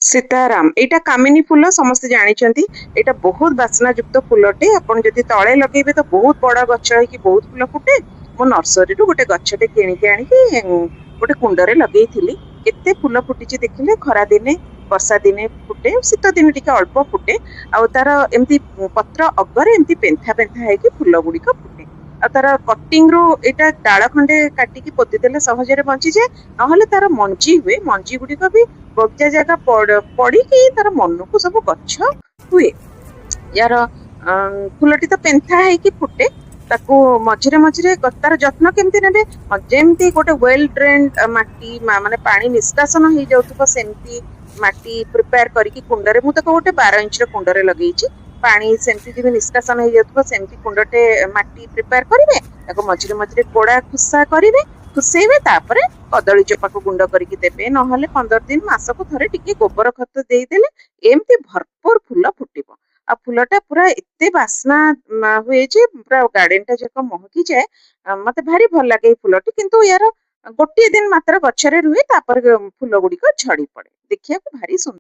सीताराम एटा कामिनी फूल समस्त जानी एटा बहुत बास्ना युक्त फूलटे आपण जदि तले लगेबे तो बहुत बड़ा गछ है कि बहुत फूल फुटे। मो नर्सरी रु गोटे गछटे किणिकी आनिकी गोटे कुंडरे लगेइथिली। केते फूल फुटिची देखिले। खरा दिने वर्षा दिने फुटे, शीत दिने टिके अल्प फुटे। आ तार एमती पत्र अगरे एमती पेंथा पेंथा है कि फूल गुड़िक फुटे। आ तार कटिंग रु एटा डाल खंडे काटिकी पोती देले सहजरे बंची जाए। नहले तार मंजी हुए, मंजी गुड़िक भी बगीचा जगह पड़ी कि तार मन को सब गछ हुए। यार फूलटी तो पेंथा है कि फुटे। ताकू मझिरे मझिरे तार जत्न केमती नेबे, जेमती गोटे वेल ड्रेन्ड माटी माने पानी निष्कासन हो जाउथबो सेमती माटी प्रिपेयर करिकी कुंडरे मु ताको गोटे 12 इंच रे कुंडरे लगेइची। पानी सेमती जेबे निष्कासन हो जाउथबो सेमती कुंडटे माटी प्रिपेयर करिवे। ताको मझिरे मझिरे कोड़ा खुसा करिवे, खुसेइबे। तापरे कदली चोपा को गुंड करिकी देबे। नहले 15 दिन मासको थरे टिके गोबर खत देइदेले एमती भरपूर फूल फुटिबो। आ फूलटा पूरा एते बास्ना हुए जे पूरा गार्डन टा जक महकी जाए। मते भारी भल लागे फूलटी, किंतु यार गोटे दिन मात्र गछरे रुहे, तापर फूल गुड़िक झड़ी पड़े। देखिया को भारी सुंदर।